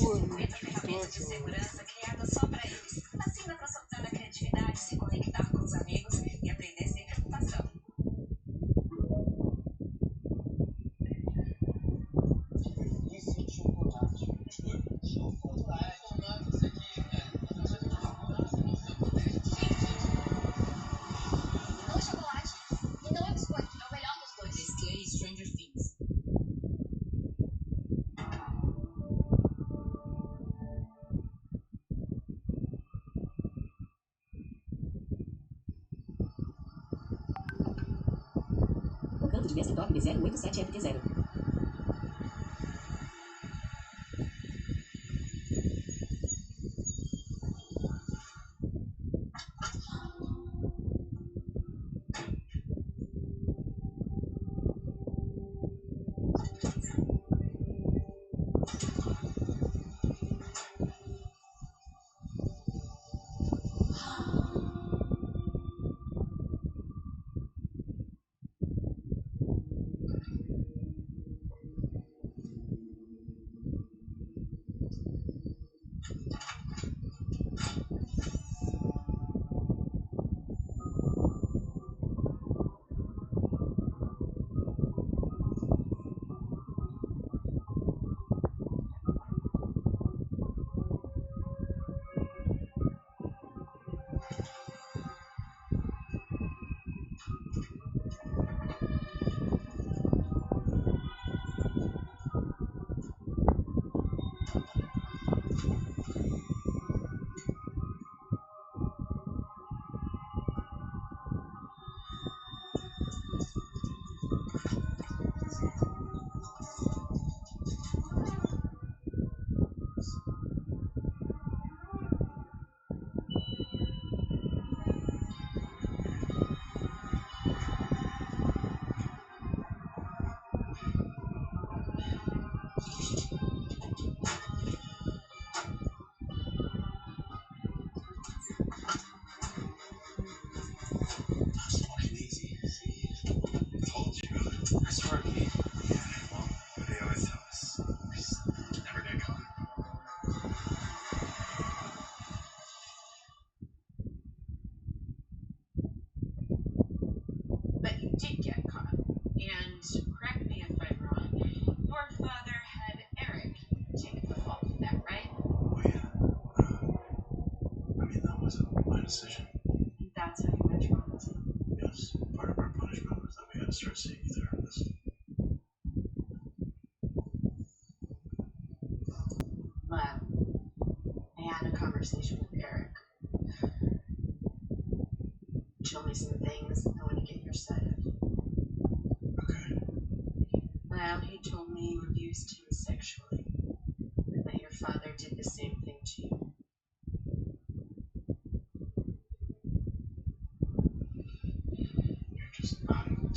desenvolvendo ferramentas de segurança criadas só para eles. Assim dá para soltar a criatividade, se conectar com os amigos e aprender sem preocupação. Não é chocolate e não é biscoito, é o melhor dos dois. Nestlé Stranger Things. O canto de desktop B087FT0. But you did get caught. And correct me if I'm wrong, your father had Eric take the fall for that, right? Oh, yeah. I mean, that wasn't my decision. And that's how you met your mom too. Yes, part of our punishment was that we had to start seeing a therapist. But I had a conversation with Eric. He told me some things I want to get your side of. Okay. Well, he told me you abused him sexually, and that your father did the same thing to you. You're just,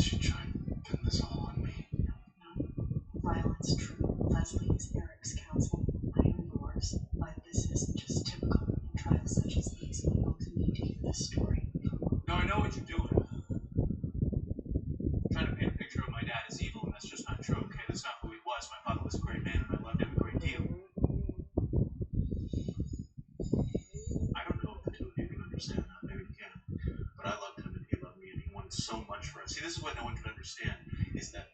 she tried to pin this all on me. No. Violence true. Leslie is Eric's counsel. I am yours. But this isn't just typical in trials such as these. We both need to hear this story. No, I know what you're doing. I'm trying to paint a picture of my dad as evil, and that's just not true, okay? That's not who he was. My father was a great man, and I loved him a great deal. I don't know if the two of you can understand that. Maybe you can. But I loved him, and he loved me, and he wanted so much for us. See, this is what no one can understand, is that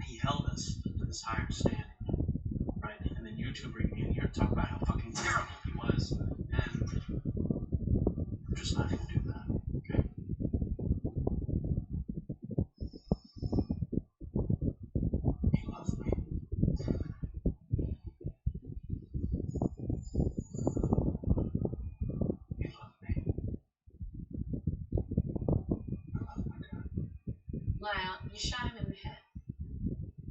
he held us to this higher standing, right? And then you two bring me in here and talk about how fucking terrible he was, and I'm just not gonna do that, okay? He loved me. He loved me. I love my dad. Well, you shot him in the head.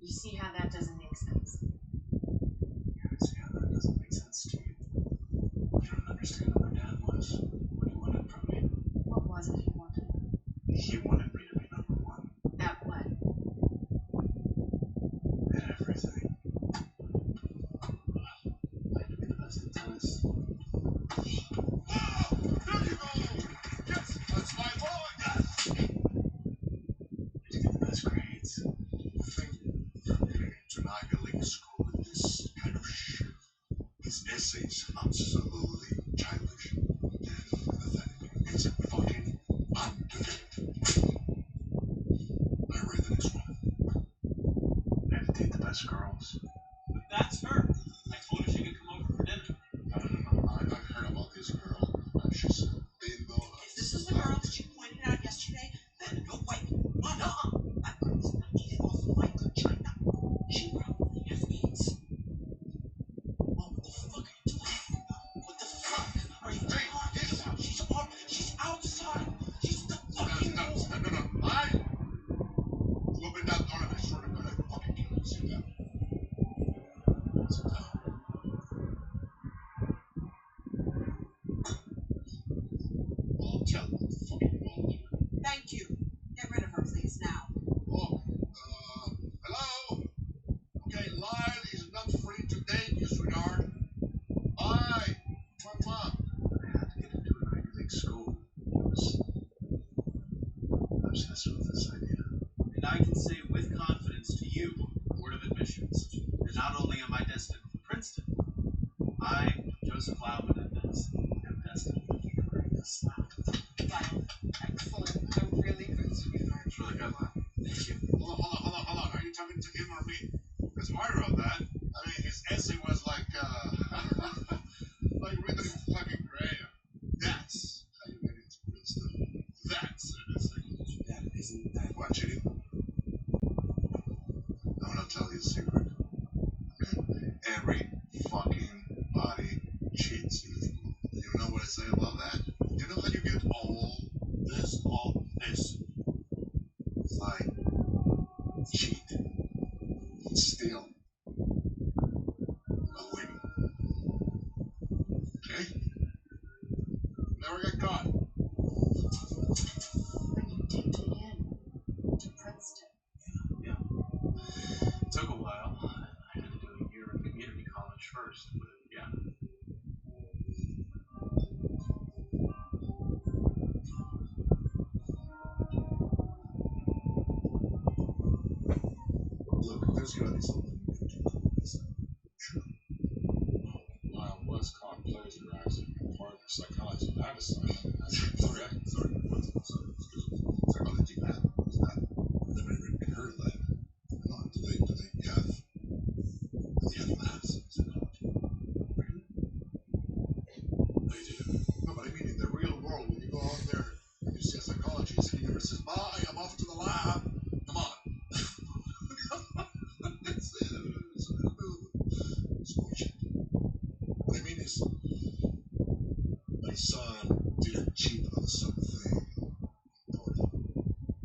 You see how that doesn't make sense? Yeah, I see how that doesn't make sense to you. You don't understand who my dad was, what he wanted from me. What was it he wanted? He wanted me to be number one At what? at everything. I had to be the best at tennis. There you go! Yes, that's my boy! I had to get the best grades. Thank you for getting into an Ivy League school with this kind of shit. the next one. I have to date the best girls. But that's her. I told her she could come over for dinner. No. I've heard about this girl. She's a bimbo. If this is the girl that you pointed out yesterday, then no way. Oh, no. That girl is not eating off of my good china. She probably has AIDS. What the fuck are you talking about? What the fuck are you talking about? She's outside. She's the fucking No. I open that door and I swear to God I fucking kill you. Sit down. Sit down. I'll tell you the fucking world. Thank you. Get rid of her, please, now. Oh, hello? Okay, Lyle is not free today, you sweetheart. Bye. Mwah. I had to get into an Ivy League school. I was obsessed with this idea. And I can say with confidence to you, Board of Admissions, that not only am I destined for Princeton, I, Joseph Lau Menendez, am destined for greatness. Wow. Excellent. A really good sweetheart. It's really good, Lau. Thank you. Hold on. Are you talking to him or me? Because I wrote that. I mean, his essay was like written in fucking crayon. That's how you get into Princeton. That's an essay. That isn't that. What, cheating? I'm gonna tell you a secret. Okay? Every fucking body cheats. You know what I say about that? You know how you get all this? Lie, cheat, steal, but win. Okay? Never get caught. When you did get in to Princeton. Yeah. It took a while. I had to do a year in community college first, but yeah. Look, there's gotta be something you can do to this. Sure. Lyle was caught plagiarizing part of psychology lab assignment. Sorry. Excuse me. Psychology lab? What's that? I've never even heard of that. No, do they have labs in psychology? Really? They do. No, but I mean in the real world, when you go out there and you see a psychologist, he never says, bye, I'm off to the lab. Come on. It's bullshit. What I mean is, my son didn't cheat on something important.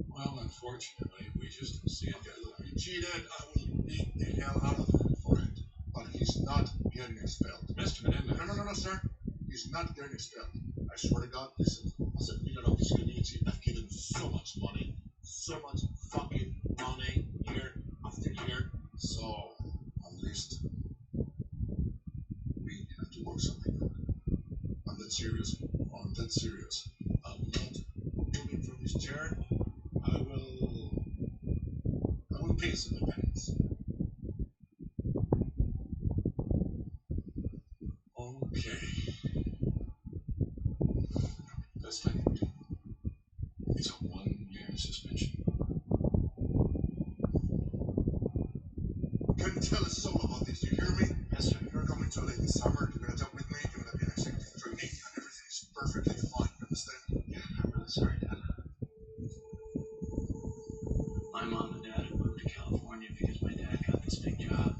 Well, unfortunately, we just didn't see it. Okay, look, he cheated. I will beat the hell out of him for it. But he's not getting expelled. Mr. Menendez. No, sir. He's not getting expelled. I swear to God, listen. As a leader of this community, I've given so much money. So much fucking money year after year. So, at least, we have to work something out. I'm that serious. I'm not moving from this chair. I will pay some pennies. Okay. Best I can do is a 1-year suspension. Couldn't tell a soul about this, you hear me? Yes, sir. You're coming to LA this summer, you're gonna jump with me, you're gonna be an executive trainee, and everything is perfectly fine, you understand? Yeah, I'm really sorry, Dad. My mom and dad had moved to California because my dad got this big job.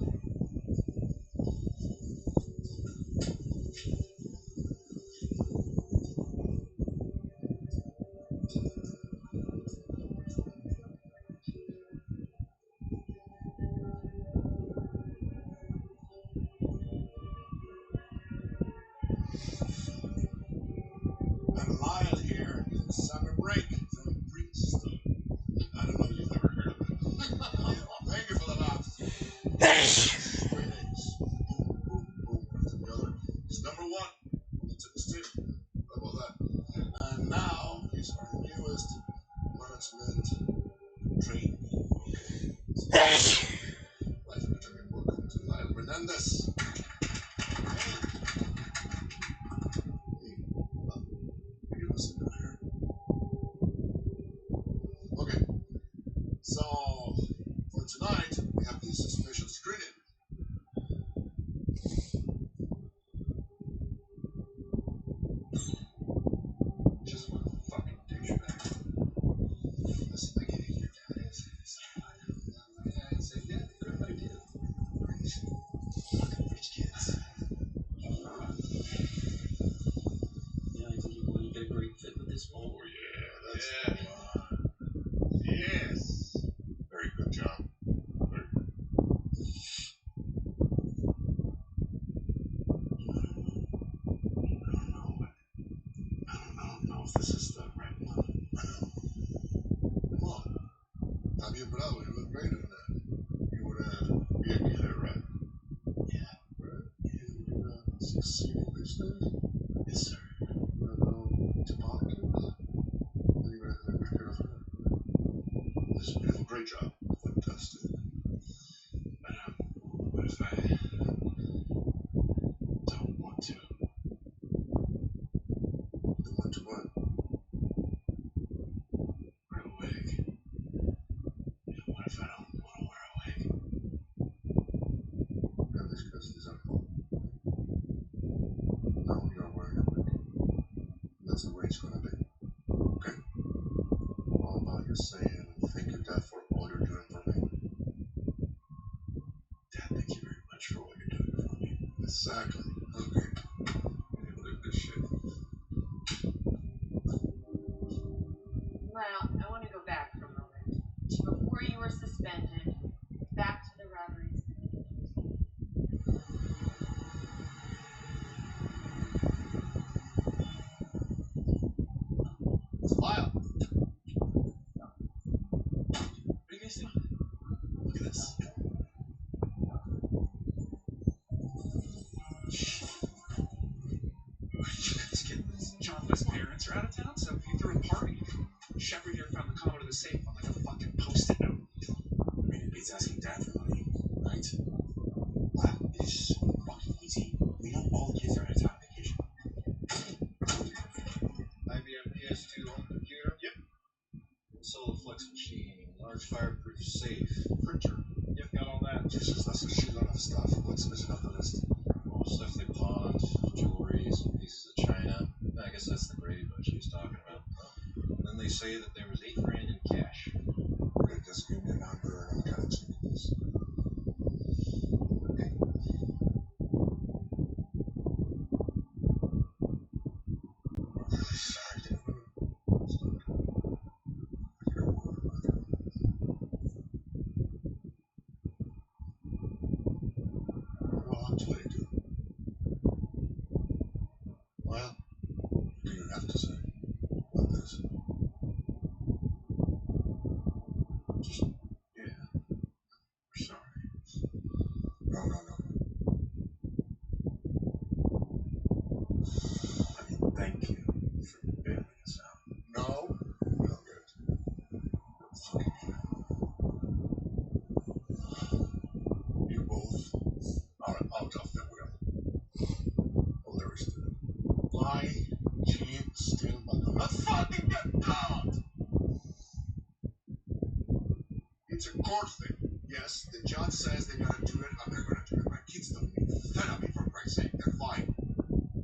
And Lyle here in the summer break from Princeton. I don't know if you've ever heard of it. Thank you for the laugh. 3 days. Boom, after the other. He's number 1 on the tennis team. How about that? And now he's our newest management trainee. Okay. Ladies and gentlemen, welcome to Lyle Menendez. Okay, so tonight, we have this special screening. Just one fucking douchebag. Listen, I get it. Your dad is. I say, yeah, good idea. Crazy. Fucking rich kids. Yeah, I think you're going to get a great fit with this one. Oh, yeah, that's the one. Yes. Very good job. Very good. I don't know if this is the right one. I know. Come on. Está bien bravo. You look great in that. You would be a killer, right? Yeah. Right? You succeed in business. Yes, sir. You want to go to politics. And you're going to have a good girlfriend. This is a beautiful, great job. Fantastic. But what if I don't want to? You want to what? Wear a wig. What if I don't want to wear a wig? We'll discuss this at home. Now you're wearing a wig. That's the way it's going to be. Okay? All about you saying thank you, Dad, for all you're doing for me. Dad, thank you very much for what you're doing for me. Exactly. Okay. You believe this shit. Well, I want to go back for a moment. Before you were suspended, back to the robberies. Lyle! What are you guys doing? Look at this. Where did you guys get this? Jonathan's parents are out of town, so he threw a party. Shepard here found the cover to the safe on like a fucking post-it note. I mean, it beats asking Dad for money, right? Wow, it is so fucking easy. We know all the kids are out of town vacation. IBM PS2 home computer? Yep. Solar flex machine, large fireproof safe, printer. Yep, got all that. Jesus, that's a shitload of stuff. What's missing off the list? Oh, stuff they pawned, jewelry, some pieces of china. I guess that's the Brady bunch he was talking about. And then they say that there was $8 grand in cash. Okay, just give me a number and I'll catch you with this. Okay. I'm really sorry, David. It's not good. I don't want to bother you. Well, I'll tell you, dude. Well, what do you have to say about this? Just, Yeah. We're sorry. no. I mean, thank you for bailing us out. No, you don't get it. Fucking You both are out of the will. All there is to it. Lie, cheat, steal, but do not fucking get caught! It's a court thing. Yes, the judge says they're gonna do it, and they're gonna do it. My kids don't need therapy, for Christ's sake. They're fine.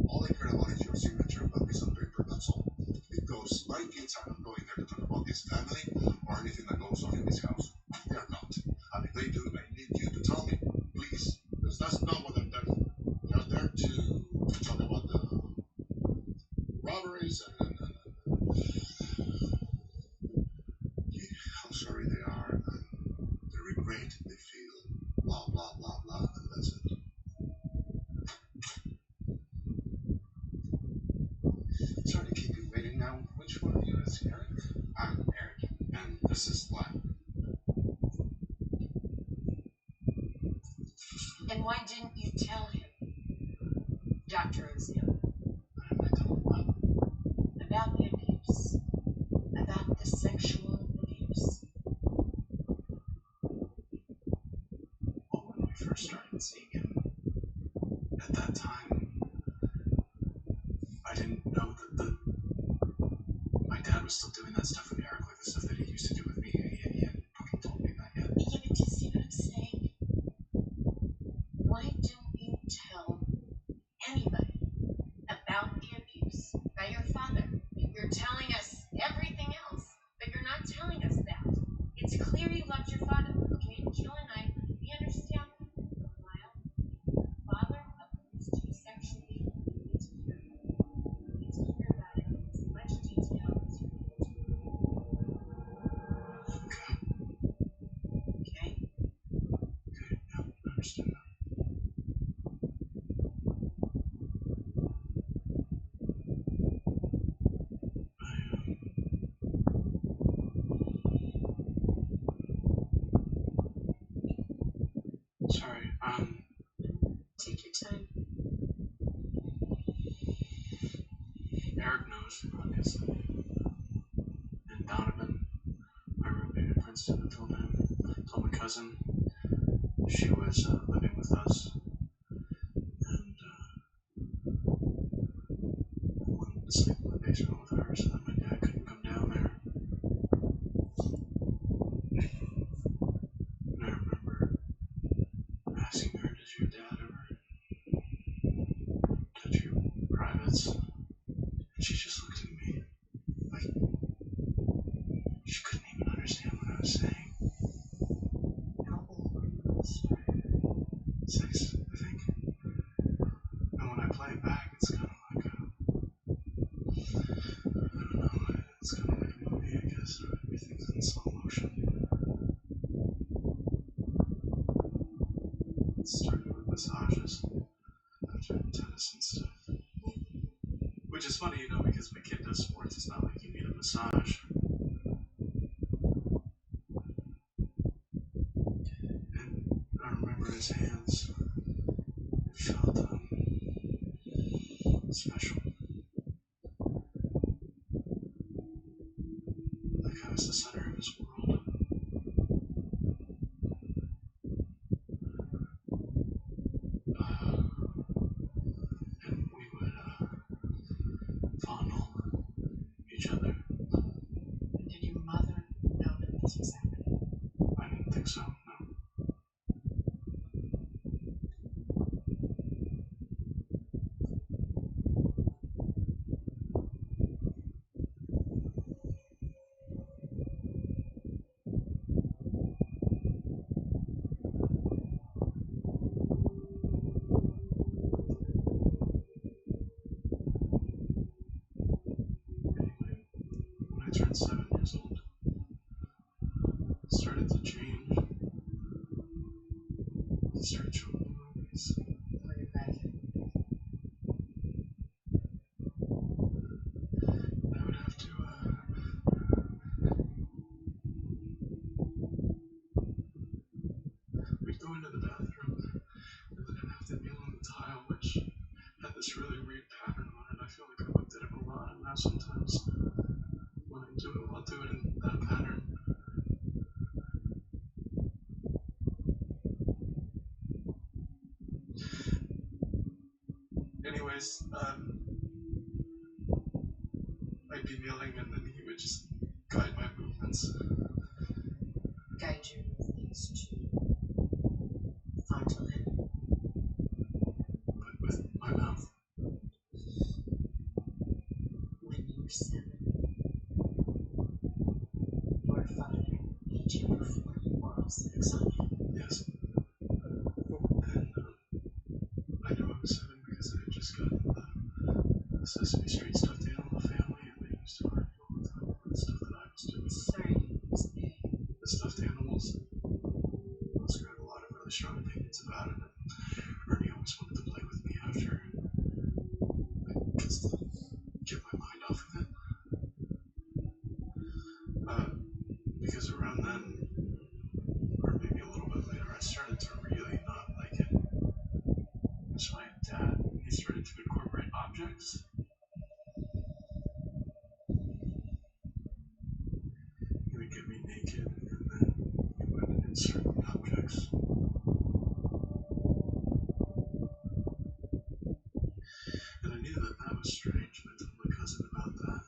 All they care about is your signature on that piece of paper, that's all. Because my kids are not going there to talk about this family or anything that goes on in this house. They are not. And if they do, I need you to tell me, please. Because that's not what they're there for. They're there to talk about the robberies and how sorry they are and the regret they feel. Blah, blah, blah, blah, and that's it. sorry to keep you waiting now. Which one of you is Eric? I'm Eric, and this is Lyle. And why didn't you tell him, Dr. Ozil, I told him what? about the abuse? About the sexual abuse? Well, when we first started seeing him, at that time, I didn't know that my dad was still doing that stuff with Eric, like the stuff that he used to do with me. He hadn't fucking told me that yet. Yeah, but you see, understand. Sorry, Take your time. Eric knows, obviously. And Donovan, my roommate at Princeton, I told him. Told my cousin. She was living with us. And I wanted to sleep in the basement with her so that my dad couldn't come down there. And I remember asking her, does your dad ever touch your privates? And she just looked at me like she couldn't even understand what I was saying. How old were you when this started? 6, I think. And when I play it back, it's kind of like I don't know, it's kind of like a movie, I guess, or everything's in slow motion. It started with massages after tennis and stuff. Which is funny, because my kid does sports, it's not like you need a massage. And I remember his hands. It felt special. Like I was the center of his world. And we would fondle each other. Did your mother know that this was happening? I didn't think so, no. Anyway, when I turned 7 years old, it started to change. I started showing me movies. Were you back in? I would have to, we'd go into the bathroom, and then I'd have to kneel on the tile, which had this really weird pattern on it. I feel like I looked at it a lot, and now sometimes when I do it, I'll do it in that pattern. Anyways, I'd be kneeling, and then he would just guide my movements. Guide your movements to fondle him. But with my mouth. When you were 7, your father made you perform oral sex on him. Yes. And I knew I was 7 because I had just gotten the Sesame Street stuffed animal family, and they used to argue all the time about the stuff that I was doing. Sorry, was gay. The stuffed animals. Oscar had a lot of really strong opinions about it, and Ernie always wanted to play with me after, just to get my mind off of it. Because around then, or maybe a little bit later, I started to really not like it. Because my dad, he started to incorporate objects. He would get me naked, and then he would insert objects. And I knew that that was strange, and I told my cousin about that.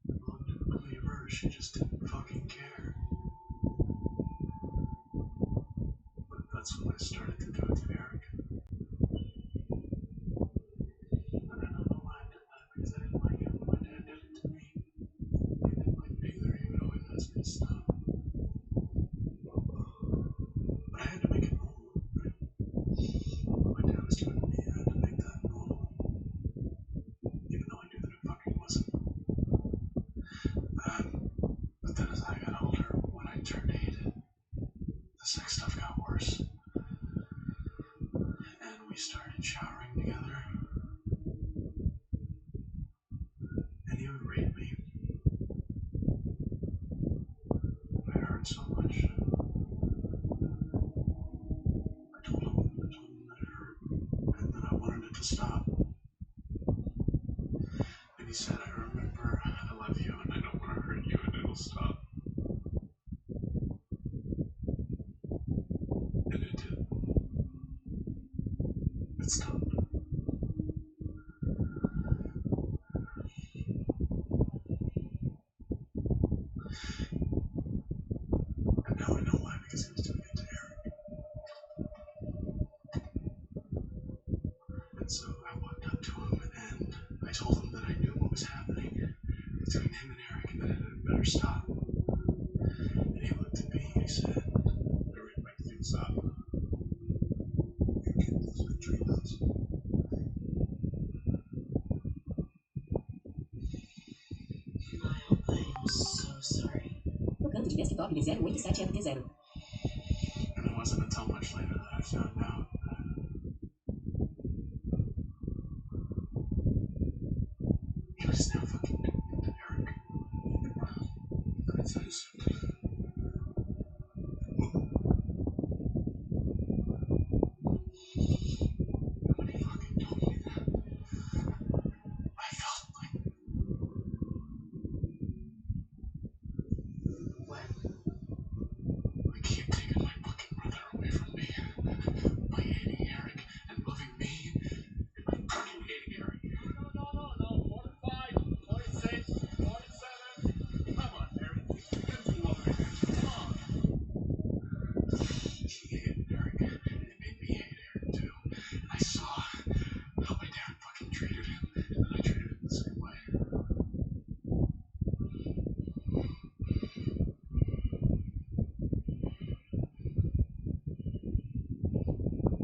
And Mom didn't believe her, she just didn't fucking care. But that's when I started to do it to Eric. And I don't know why I did that, because I didn't like it when my dad did it to me. He didn't like me either, he would always ask me to stop. But I had to make it normal, right? What my dad was doing to me, I had to make that normal. Even though I knew that it fucking wasn't. But then as I got older, when I turned 8, the sex It stopped. And now I know why, because he was doing it to Eric. And so I walked up to him and I told him that I knew what was happening between him and Eric and that it had better stop. And he looked at me and he said, Eric, make things up. You get those victory bells. Lyle, I'm so sorry. Tocando de desktop V087FT0. and it wasn't until much later that I found out that he was now fucking doing it to Eric. Let me tell you something. When he fucking told me that, I felt like I keep taking my fucking brother away from me by hating Eric and loving me and by fucking hating Eric. No. 45, 46, 47. Come on, Harry. Get to love me. Come on. He hated Eric and it made me hate Eric too. And I saw how my dad fucking treated him and then I treated him the same way.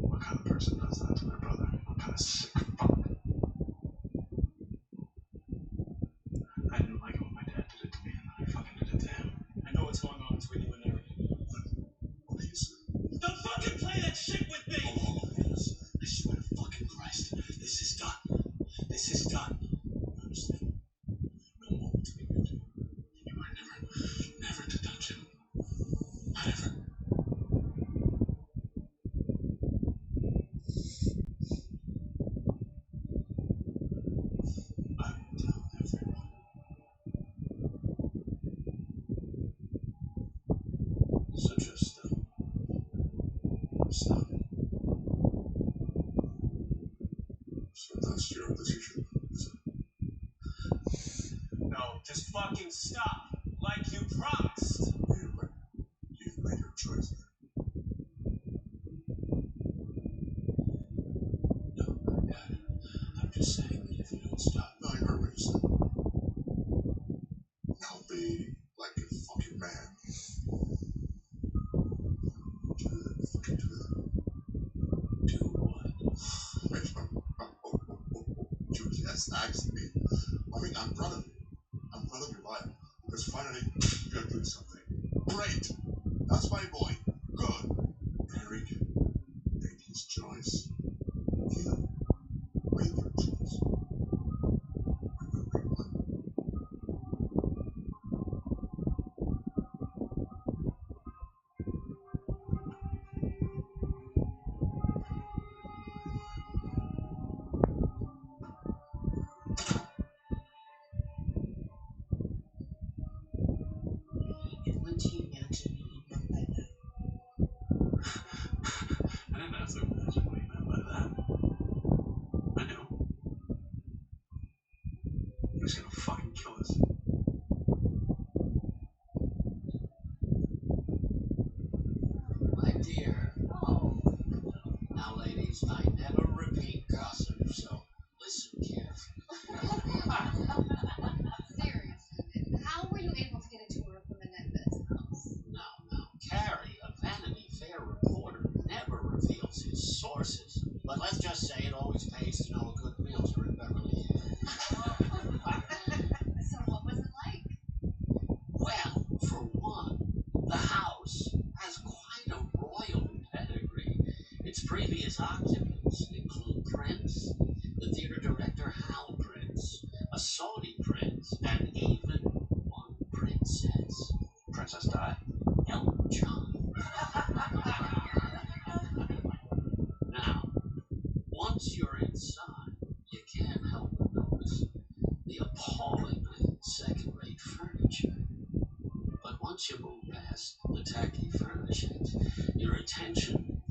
What kind of person does that to their brother? What kind of sick fuck? I didn't like it when my dad did it to me and then I fucking did it to him. I know what's going on between you and Eric. What do you say? Don't fucking play that shit with me! Hold on, please. I swear to fucking Christ, this is done. This is done. You understand? No more between you two. You were never to touch him. Not ever. I will tell everyone. So just stop. So that's your decision, is it? No, just fucking stop. Like you promised. Yeah, but you've made your choice there. No, Dad. I'm just saying that if you don't stop. No, I heard what you said. Now be like a fucking man. Do that, fucking do that. Do what? You just asked me. I mean, I'm proud of you. I'm proud of you, Lyle. Because finally, you're doing something. Great! That's my boy. Good. Eric made his choice. You made your choice. We will make one. And what do you imagine he meant by that? I didn't ask him what he meant by that. I knew. He was gonna fucking kill us. My dear. Oh. Now, ladies, I never repeat gossip, so listen carefully. Seriously, how were you able to get a tour of the Menendez house? Now, Carrie, a Vanity Fair reporter, never reveals his sources. But let's just say it always pays to know a good realtor in Beverly Hills. So what was it like? Well, for one, the house has quite a royal pedigree. Its previous occupants include Prince, the theater director Hal Prince, a Saudi prince, and even one princess. Princess died. Elton John. Now, once you're inside, you can't help but notice the appallingly second-rate furniture. But once you move past the tacky furnishings, your attention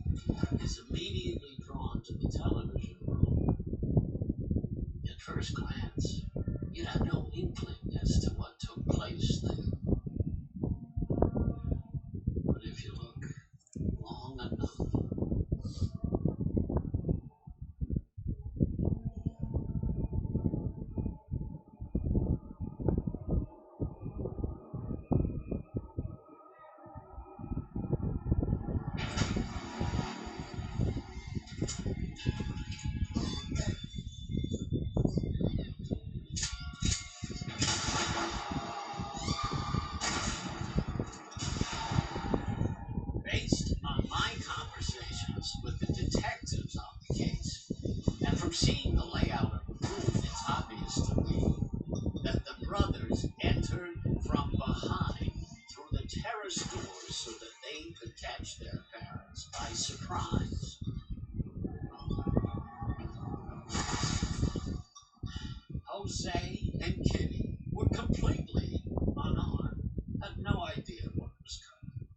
is immediately drawn to the television room. At first glance, you'd have no inkling as to what took place there. But if you look long enough, based on my conversations with the detectives on the case, and from seeing the layout of the room, it's obvious to me that the brothers entered from behind through the terrace doors so that they could catch their parents by surprise. Jose and Kitty were completely unarmed, had no idea what was coming.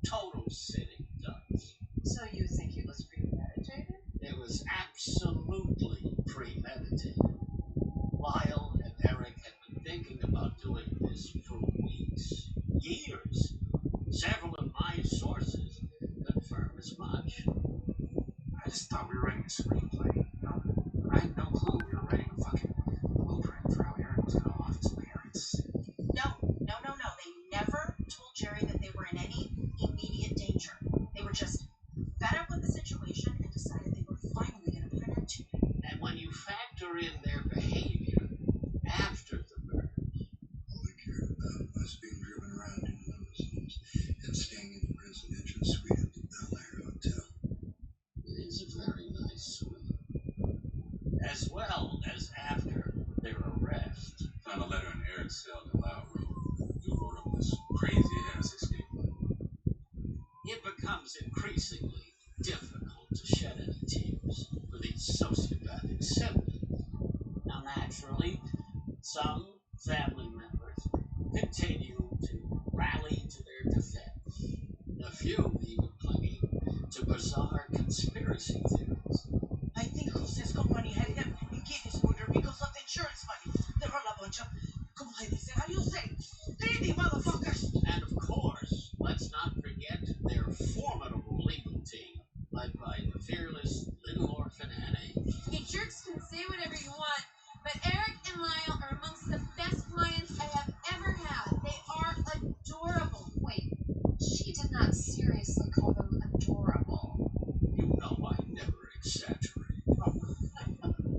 Total sitting ducks. So you think it was premeditated? It was absolutely premeditated. Lyle and Eric had been thinking about doing this for weeks, years. Several of my sources confirm as much. I just thought we were writing a screenplay, you know? I had no clue we were writing a fucking blueprint for how Eric was gonna off his parents. No. They never told Jerry that they were in any immediate danger. They were just fed up with the situation and decided they were finally going to put an end to it. And when you factor in their behavior after the murders, All they cared about was being driven around in limousines and staying in the residential suite at the Bel Air Hotel. it is a very nice suite. As well as after their arrest. Found a letter in Eric's cell to allow you wrote up this crazy-ass escape plan. It becomes increasingly difficult to shed any tears for these sociopathic siblings. Now, naturally, some family members continue to rally to their defense. A few even clinging to bizarre conspiracy theories. I think Jose's company had him in Kitty's order because of the insurance money. There are a bunch of, como se dice, how do you say? Greedy motherfuckers! And of course, let's not forget their formidable legal team, led by the fearless little orphan Annie. You jerks can say whatever you want, but Eric and Lyle are amongst the best clients I have ever had. They are adorable. Wait, she did not seriously call them adorable. You know I never exaggerate.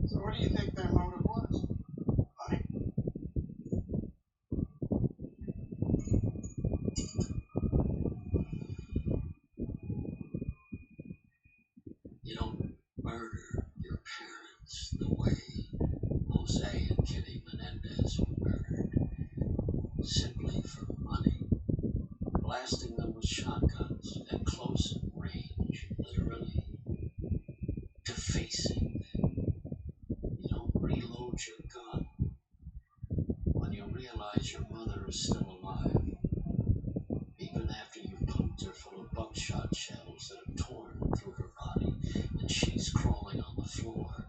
So what do you think their motive was? Money? You don't murder your parents the way Jose and Kitty Menendez were murdered, simply for money. Blasting them with shotguns at close range, literally defacing them. You don't reload your gun when you realize your mother is still alive, even after you've pumped her full of buckshot shells that have torn through her body, and she's crawling on the floor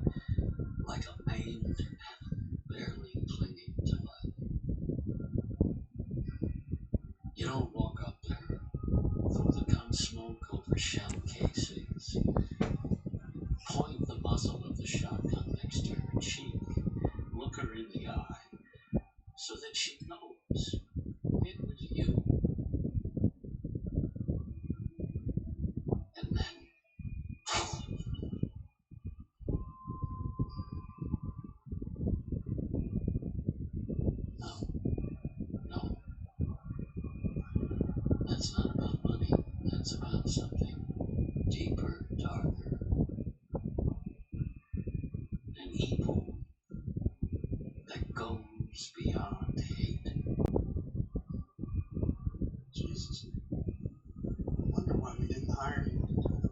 like a maimed animal, barely clinging to life. You don't walk up there through the gun smoke over shell casings, point the muzzle of the shotgun next to her cheek, look her in the eye, so that she knows it was you. And then, no, that's not about money. That's about something deeper, darker, and evil that goes beyond hate. Jesus. I wonder why we didn't hire him to do the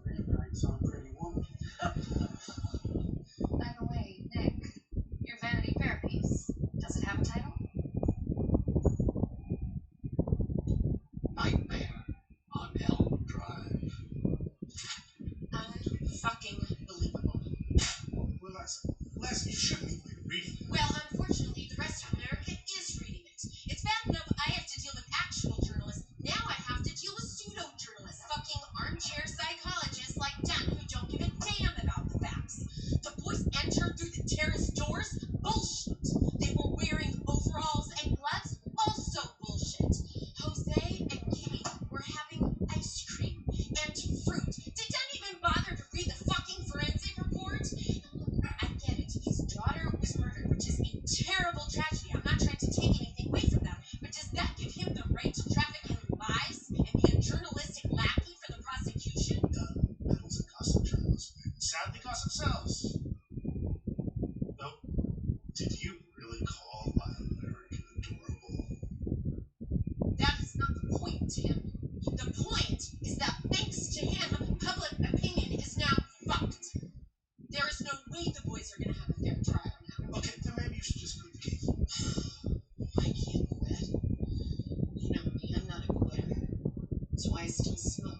why I still smoke.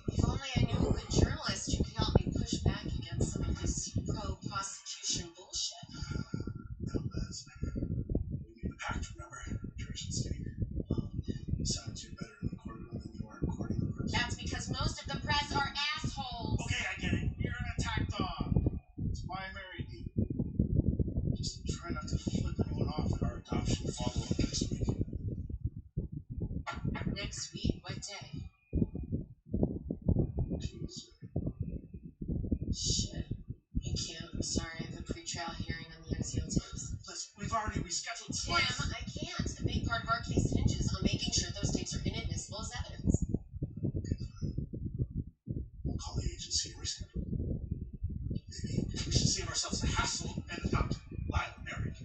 If only I knew a good journalist who could help me push back against some of this pro-prostitution bullshit. No, Liz. We need a pact, remember? Church and state. Sounds you're better in the courtroom than you are recording the press. That's because most of the press are assholes. Okay, I get it. You're an attack dog. That's why I married you. Just try not to flip anyone off at our adoption follow-up next week. Next week? What day? Tuesday. Shit. I can't. I'm sorry. I have a pre-trial hearing on the MCL tapes. Listen, we've already rescheduled Tim, twice. I can't. A big part of our case hinges on making sure those tapes are inadmissible as evidence. We'll call the agency and reschedule. Maybe we should save ourselves the hassle and adopt Lyle and Eric.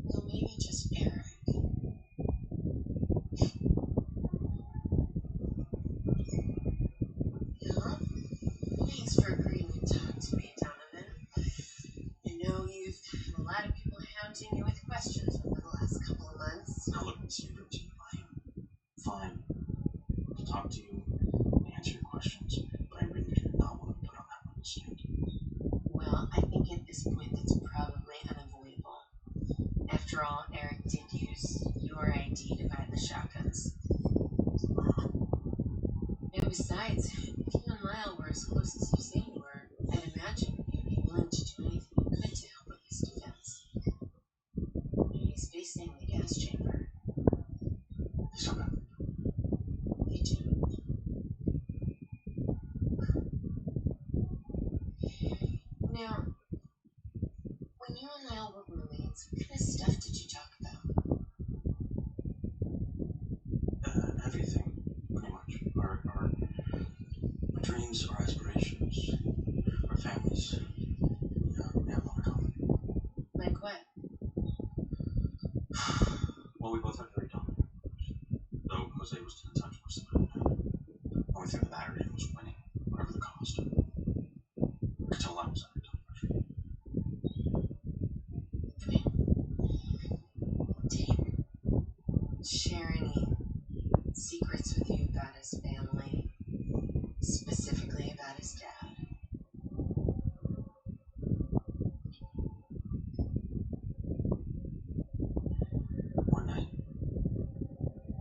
Well, maybe just Eric. Yeah? Thanks for agreeing to talk to me, Donovan. I know you've had a lot of people hounding you with questions over the last couple of months. Now look, Mr. Virgin, I'm fine to talk to you and answer your questions, but I really do not want to be put on that witness stand. Well, I think at this point that's probably unavoidable. After all, Eric did use your ID to buy the shotguns. And besides, if you and Lyle were as close as you say you were, I'd imagine you'd be willing to do anything you could to help with his defense. He's facing the gas chamber. So good. They do. Now, when you and Lyle were roommates, what kind of stuff did you talk about? Everything, pretty much. Our dreams, our aspirations, our families. We have a lot in common. Like what? Well, we both have very dominant partners. Though Jose was too in touch most of the time. Only thing that mattered to him was winning, whatever the cost. I could tell that was under tough pressure. Did he share any secrets with you about his family? Specifically about his dad? One night,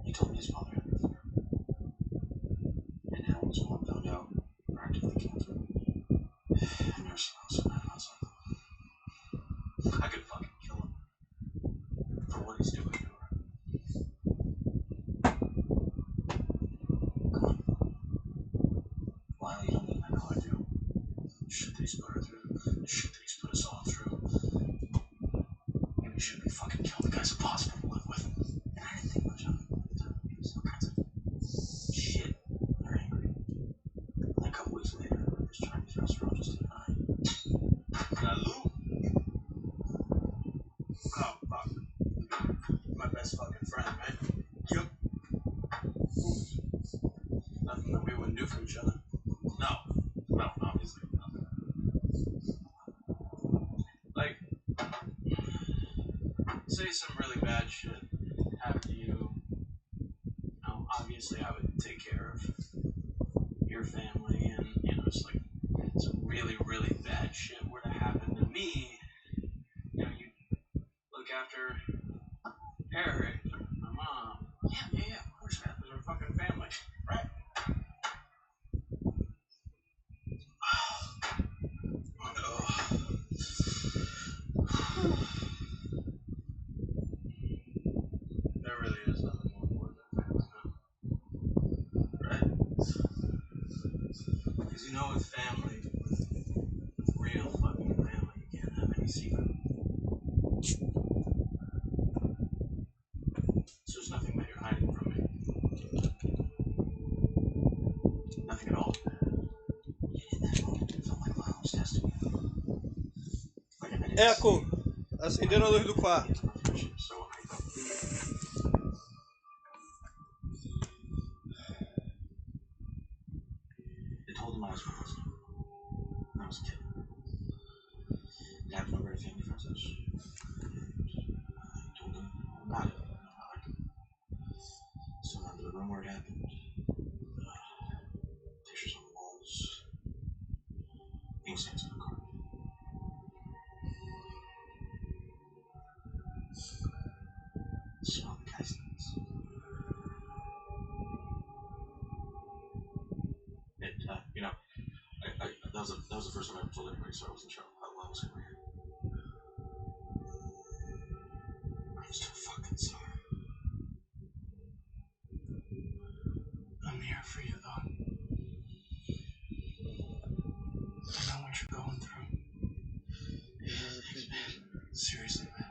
he told me his father had an affair. And now his mom found out, practically killed him. I've never seen also mad about something. I could fucking kill him. For what he's doing to her. Come on. Lyle, you don't even know how I feel. The shit that he's put her through. The shit that he's put us all through. Maybe he shouldn't be fucking killed. The guy's impossible to live with. And I didn't think much of him at the time. He was all kinds of shit. They're angry. And a couple weeks later, this Chinese restaurant just hit an eye. Hello? Oh, fuck. My best fucking friend, man. Yep. Nothing that we wouldn't do for each other. No. No, obviously. Nothing. Like, say some really bad shit happened to you. Now, obviously, I would take care of your family, and, it's like some really, really bad shit were to happen to me. You look after Eric, my mom. Yeah, of course, man. Those are fucking family, right? Oh, no. There really is nothing more important than family, huh? Right? Because with family, with real fucking family, you can't have any secret. So there's nothing that you're hiding from me. Nothing at all. In that moment, it felt like Lyle was testing me. Like I didn't Eco! see Acendendo a luz do quarto. so I They told him I was molested when I was a kid. Dad had no very family friends. I was told anybody, so I wasn't sure how long I was gonna be here. I'm so fucking sorry. I'm here for you, though. I know what you're going through. Seriously, man.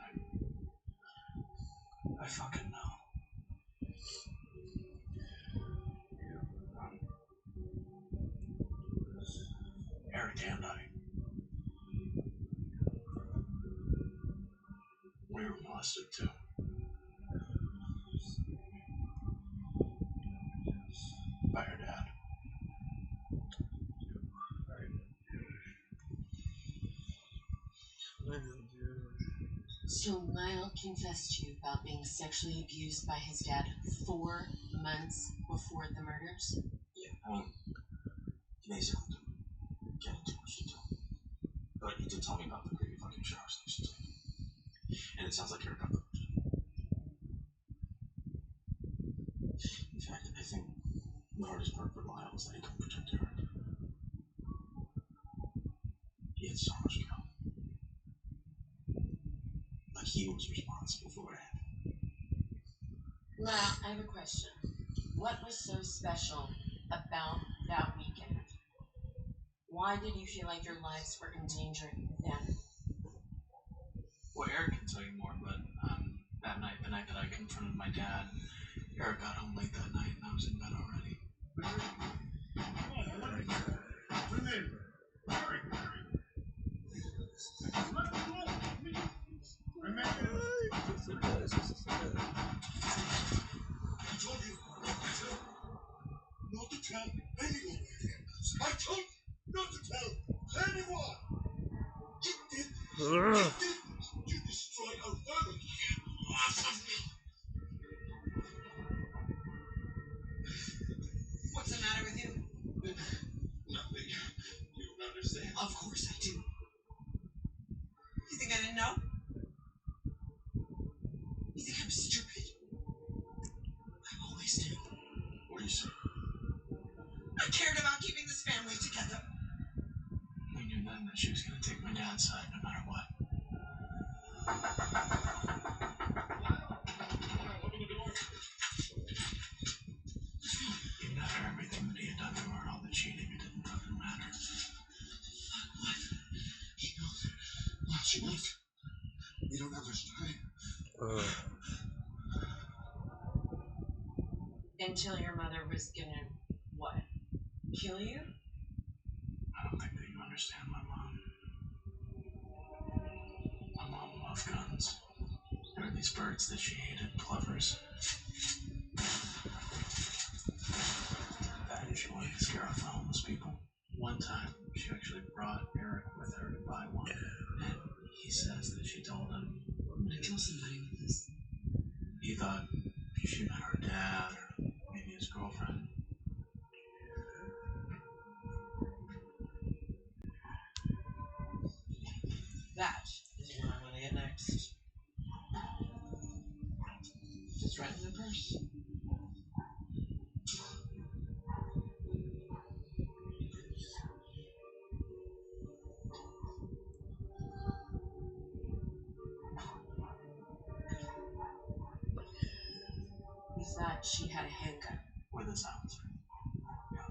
I fucking know. Eric and I, we were molested too. By her dad. So Lyle confessed to you about being sexually abused by his dad 4 months before the murders? Yeah, I mean, he basically didn't get into much detail. But he did tell me about the creepy fucking showers they used to take. And it sounds like Eric got the In fact, I think the hardest part for Lyle was that he couldn't protect Eric. He had so much guilt. Like he was responsible for what happened. Lyle, I have a question. What was so special about that weekend? Why did you feel like your lives were in danger then? Well, Eric can tell you more, but that night, the night that I confronted my dad, Eric got home late that night and I was in bed already. Not to tell anyone. I told you not to tell anyone. You did this. You destroyed our family. Lots of me. What's the matter with you? Nothing. You don't understand. Of course I do. You think I didn't know? You think I'm stupid? I always knew. What do you say? I cared about keeping this family together. We knew then that she was going to take my dad's side no matter what. Even after everything that he had done to her and all the cheating, it didn't fucking matter. What? She knows. Well, she knows. We don't have much time. Until your mother was gonna, what? Kill you? I don't think that you understand my mom. My mom loved guns. There were these birds that she hated, plovers. That and she wanted to scare off the homeless people. One time, she actually brought Eric with her to buy one. And he says that she told him, I'm gonna kill somebody with this. He thought she meant her dad or maybe his girlfriend. That is where I want to get next. Just right in the purse. You thought she had a handgun. With a silencer. Yeah.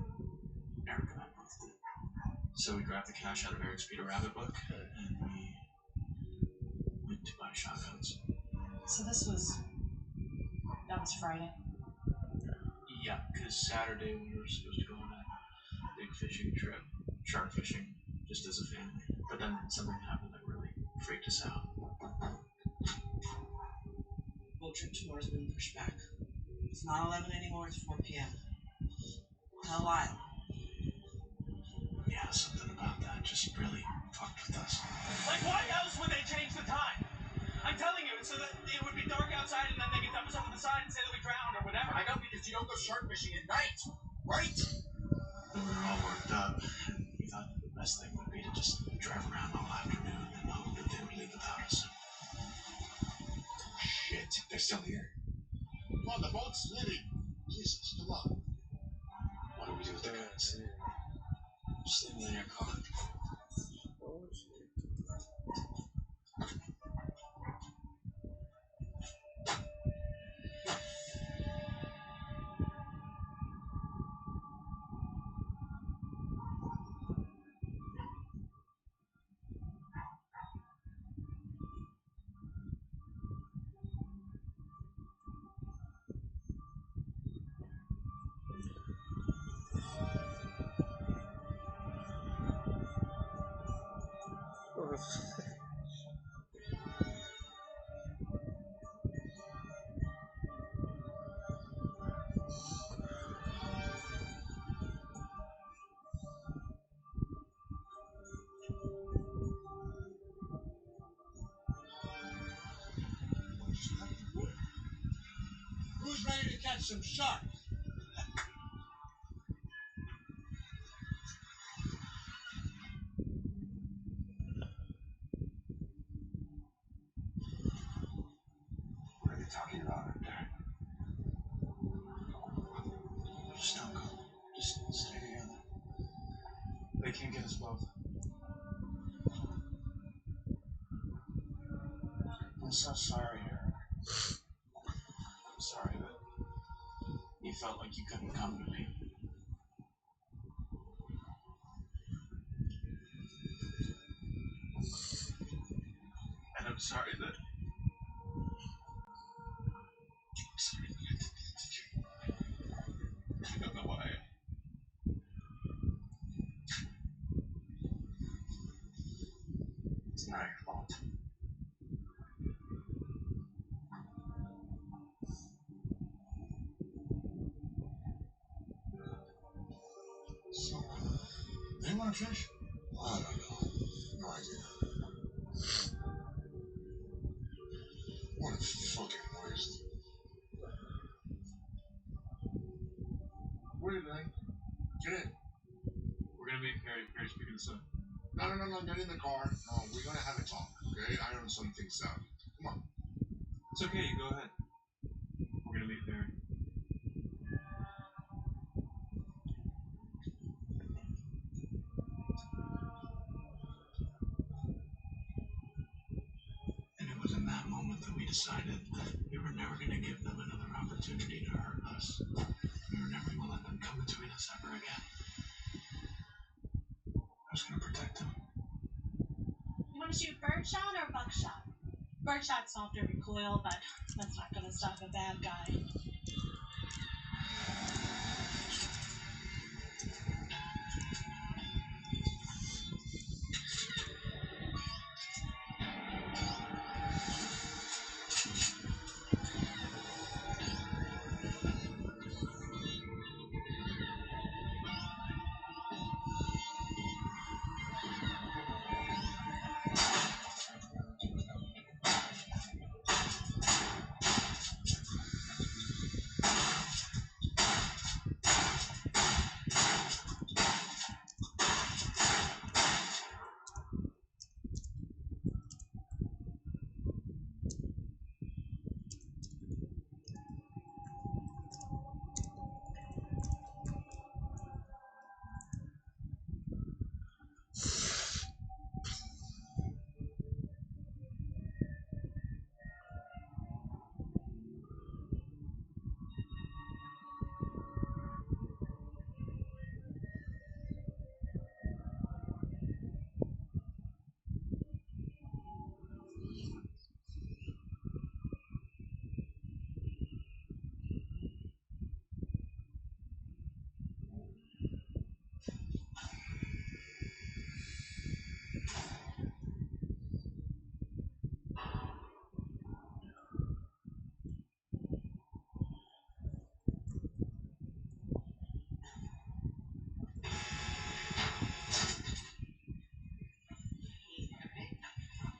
Eric and I both did. So we grabbed the cash out of Eric's Peter Rabbit book and we went to buy shotguns. So that was Friday. Yeah, because Saturday we were supposed to go on a big fishing trip, shark fishing, just as a family. But then something happened that really freaked us out. Boat trip tomorrow's been pushed back. It's not 11 anymore, it's 4 p.m. Tell Lyle. Yeah, something about that just really fucked with us. Like, why else would they change the time? I'm telling you, it's so that it would be dark outside and then they could dump us over the side and say that we drowned or whatever. I know, because you don't go shark fishing at night, right? We were all worked up, and we thought the best thing would be to just drive around all afternoon and hope that they would leave without us. Shit, they're still here. Come on, the boat's leaving. Jesus, come on. What do we do with the guns? Just leave them in your car. Who's ready to catch some sharks? What are they talking about up there? Just don't go. Just stay together. They can't get us both. I'm so sorry, Eric. I'm sorry that you felt like you couldn't come to me. And I'm sorry that... I don't know why. It's not your fault. So, they want to fish? I don't know. No idea. What a fucking waste. What are you doing? Get in. We're gonna meet Perry. Perry's picking us up. No, get in the car. No, we're gonna have a talk, okay? Iron some things out. Come on. It's okay, you go ahead. We're gonna meet Perry. And it was in that moment that we decided that we were never gonna give them another opportunity to hurt us. We were never gonna let them come between us ever again. I was gonna protect them. You want to shoot birdshot or buckshot? Birdshot's softer recoil, but that's not going to stop a bad guy.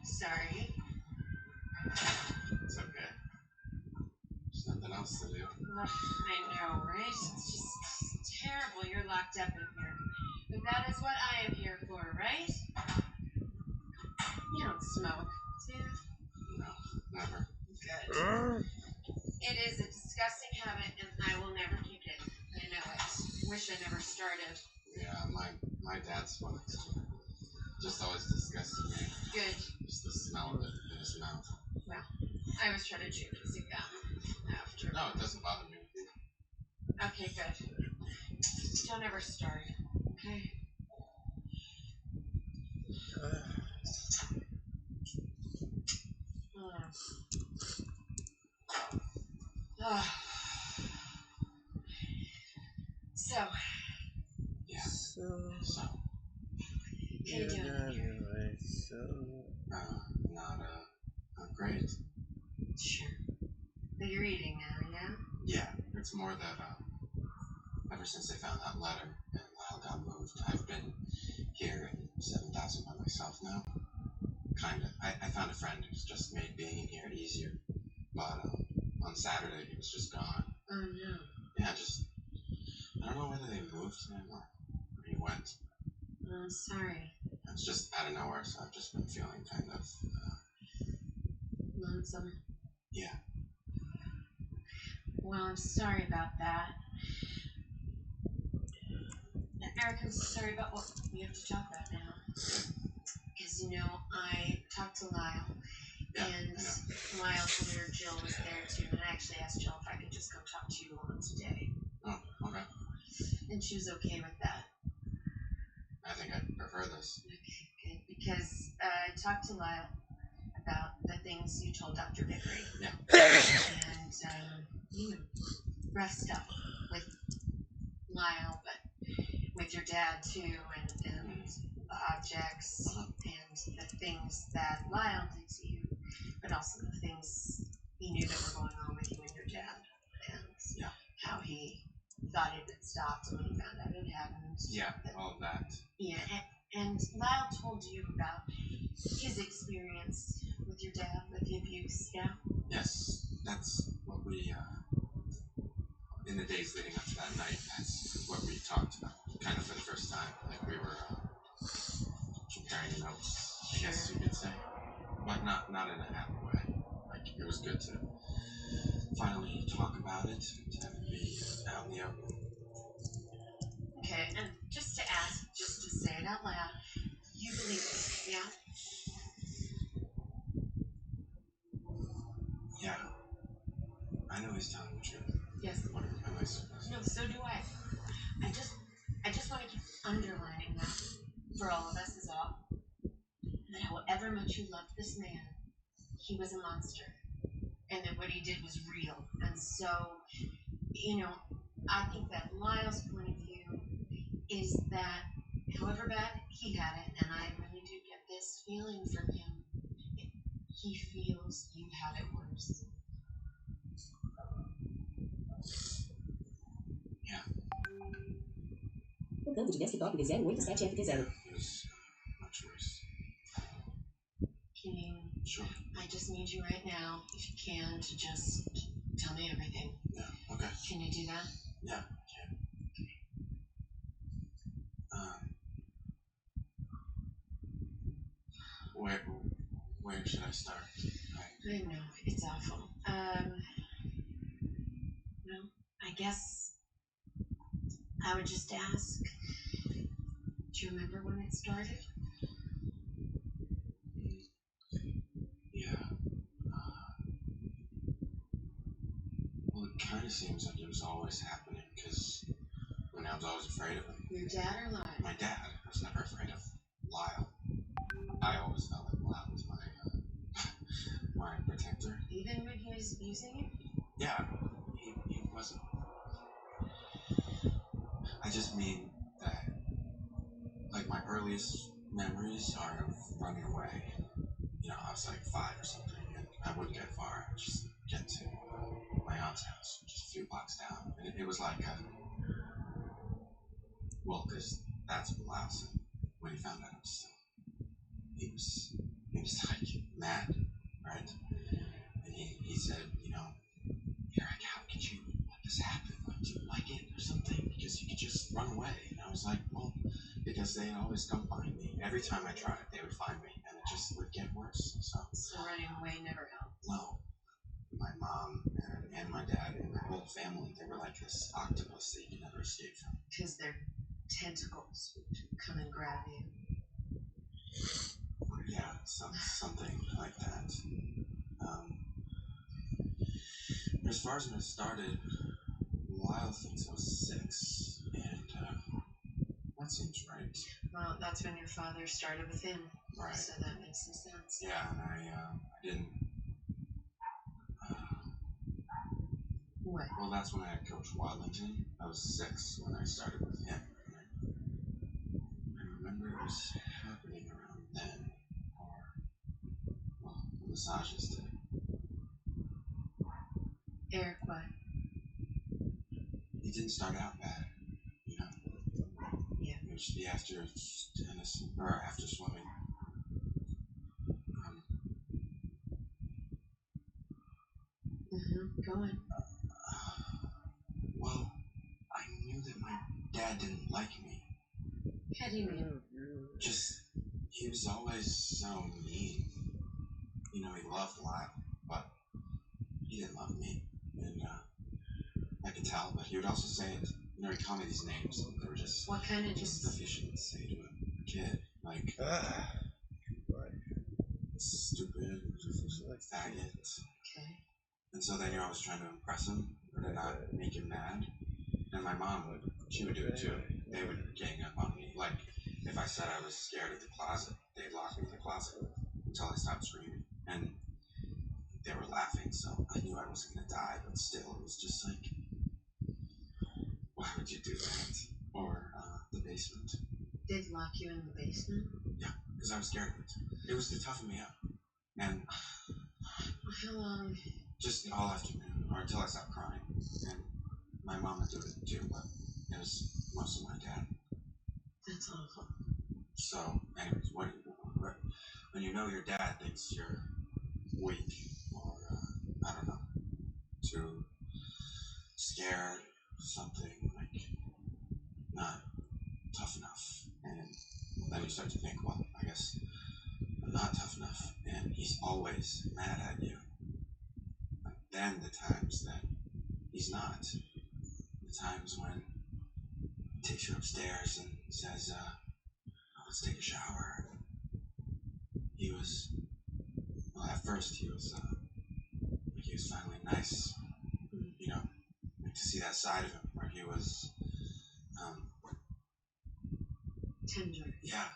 Sorry. It's okay. There's nothing else to do. I know, right? It's just terrible you're locked up in here. But that is what I am here for, right? You don't smoke, do you? No, never. Good. It is a disgusting habit, and I will never kick it. I know it. Wish I never started. Yeah, my dad smoked. just always disgusts me. Good. Just the smell of it in his mouth. Well, I was trying to chew his gum after. No, it doesn't bother me. Okay, good. Don't ever start. Okay. So. Yeah. So. How you doing? Not great. Sure. But you're eating now, yeah? Yeah, it's more that, ever since they found that letter and Lyle got moved, I've been here in 7,000 by myself now. Kinda. I found a friend who's just made being in here easier. But, on Saturday, he was just gone. Oh, no. Yeah, I don't know whether they moved him or he went. I'm sorry. It's just out of nowhere, so I've just been feeling kind of, lonesome. Yeah. Well, I'm sorry about that. Eric, I'm sorry about what we have to talk about now. Because, I talked to Lyle, and Lyle told her Jill was there too, and I actually asked Jill if I could just go talk to you alone today. Oh, okay. And she was okay with that. I think I prefer this. Okay, good. Because I talked to Lyle about the things you told Dr. Vickery. Yeah. And, rough stuff with Lyle, but with your dad too, and the objects and the things that Lyle did to you, but also the things he knew that were going on with you and your dad, and how he thought it had stopped and when he found out it hadn't. Yeah, all of that. Yeah, and Lyle told you about his experience with your dad, with the abuse, yeah? Yes, that's what we, in the days leading up to that night, that's what we talked about, kind of for the first time. Like, we were, comparing notes, I guess you could say. But not in a happy way. Like, it was good to finally talk about it, to have it be out in the open. Okay, and just to ask, just to say it out loud, you believe this, yeah? Yeah. I know he's telling the truth. Yes. What am I supposed to? No, so do I. I just want to keep underlining that for all of us is all. That however much you loved this man, he was a monster. And that what he did was real. And so, I think that Lyle's point of view is that however bad he had it, and I really do get this feeling from him, he feels you have it worse. Yeah. Lutando de desktop de 087FT0. It was much worse. Can you? Sure. I just need you right now, if you can, to just tell me everything. Yeah, okay. Can you do that? Yeah, I can. Where should I start? I know, it's awful. Well, I guess I would just ask, do you remember when it started? Yeah. Well, it kind of seems like it was always happening, because I was always afraid of him. Your dad or Lyle? My dad. I was never afraid of Lyle. I always felt like Lyle was my protector. Even when he was abusing you? Yeah, he wasn't. I just mean that, like, my earliest memories are of running away. I was like 5 or something, and I wouldn't get far. I'd just get to my aunt's house, just a few blocks down. And it was like well, because that's what Lyle said when he found out I was still. He was like mad, right? And he said, Eric, how could you let this happen? Like, do you like it or something? Because you could just run away. And I was like, well, because they always come find me. Every time I tried, they would find me, and it just would get worse. So running away never helped? No. My mom and my dad and my whole family, they were like this octopus that you could never escape from. Because their tentacles would come and grab you. Yeah, something like that. As far as when it started, Lyle thinks I was 6, and that seems right. Well, that's when your father started with him. Right. So that makes some sense. Yeah, and I didn't. What? Well, that's when I had Coach Wadlington. I was 6 when I started with him. I remember it was happening around then, or well, the massages did. Eric, what? He didn't start out bad, you know. Yeah. It was the after tennis or after swimming. Go on. Well, I knew that my dad didn't like me. How do you mean? Just, he was always so mean. You know, he loved Lyle, but he didn't love me. And I could tell, but he would also say it. You know, he'd call me these names, and they were just What kind of just stuff you shouldn't say to a kid. Like, stupid, like faggot. Okay. And so then you're always trying to impress him, or to not make him mad. And my mom she would do it too. They would gang up on me. Like, if I said I was scared of the closet, they'd lock me in the closet until I stopped screaming. And they were laughing, so I knew I wasn't going to die, but still, it was just like, why would you do that? Or the basement. They'd lock you in the basement? Yeah, because I was scared of it. It was to toughen me up. And how long? Just all afternoon, or until I stopped crying. And my mom would do it too, but it was mostly my dad. That's awful. So, anyways, when you know your dad thinks you're weak, or I don't know, too scared, something like not tough enough, and then you start to think, well, I guess I'm not tough enough, and he's always mad at you. But then the times that he's not, the times when he takes you upstairs and says, let's take a shower. He was, well, at first he was finally nice, you know, like to see that side of him where he was, tender. Yeah,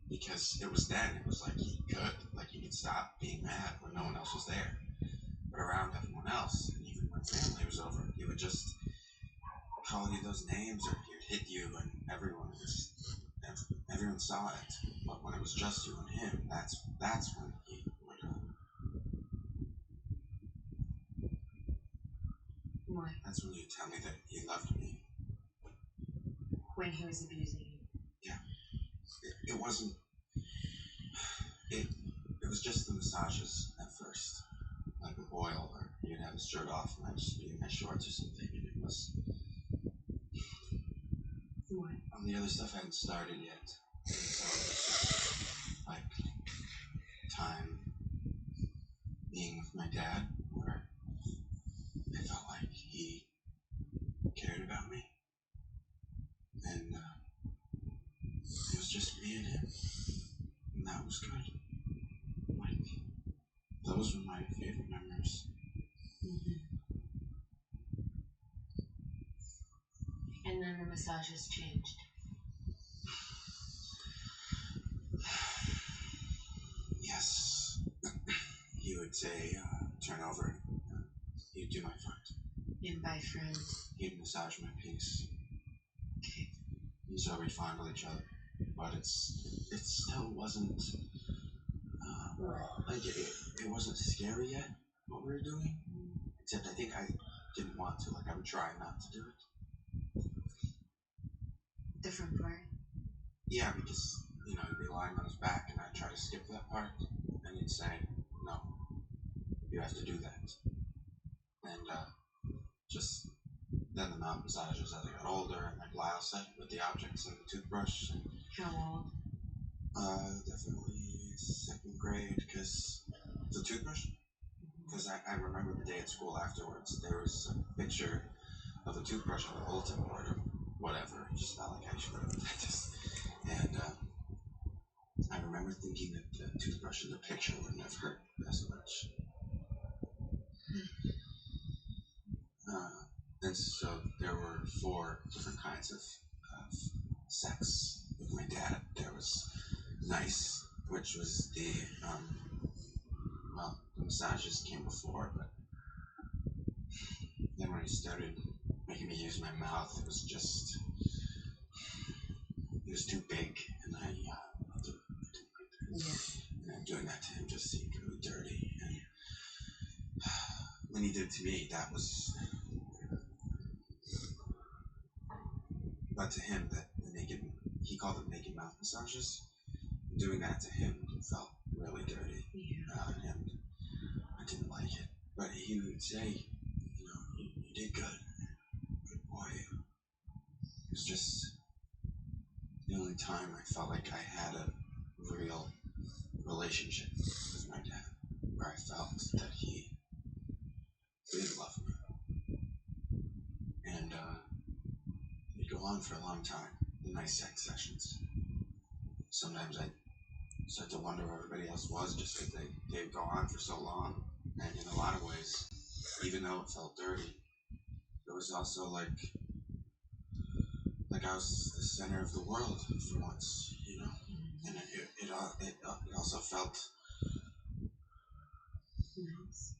because it was like he could stop being mad when no one else was there. But around everyone else, and even when family was over, he would just call you those names, or he would hit you, and everyone saw it. But when it was just you and him, that's when he would. What? That's when you tell me that he loved me. When he was abusing you. Yeah. It wasn't. It was just the massages at first, like a boil, or he'd have his shirt off and I'd just be in my shorts or something, and it was. What? The other stuff hadn't started yet, and so it was just like time being with my dad, where I felt like he cared about me, and it was just me and him, and that was good. Like, those were my favorite memories. And then the massages changed. Yes. He would say, turn over. He'd do my front. And by friend? He'd massage my piece. Okay. And so we'd fondle each other. But it still wasn't, like, it wasn't scary yet, what we were doing. Except I think I didn't want to. Like, I would try not to do it. Different part? Yeah, because, you know, he'd be lying on his back, and I'd try to skip that part, and he'd say, no, you have to do that. And, just then the mouth massages as I got older, and like Lyle said, with the objects and the toothbrush. And, how old? Definitely 2nd grade, because the toothbrush? Because I remember the day at school afterwards, there was a picture of a toothbrush on the bulletin board, or whatever, just not like I should have. And I remember thinking that the toothbrush in the picture wouldn't have hurt as much. And so there were 4 different kinds of sex with my dad. There was nice, which was the massages came before, but then when he started making me use my mouth, it was too big, and I didn't like that. And doing that to him just seemed really dirty. And when he did to me, that was. But to him, he called them naked mouth massages. Doing that to him felt really dirty, and I didn't like it. But he would say, you did good boy. It was just the only time I felt like I had a real relationship with my dad, where I felt that he did love me. And it'd go on for a long time, the nice sex sessions. Sometimes I'd start to wonder where everybody else was, just because they'd go on for so long. And in a lot of ways, even though it felt dirty, it was also like I was the center of the world for once, and it also felt nice.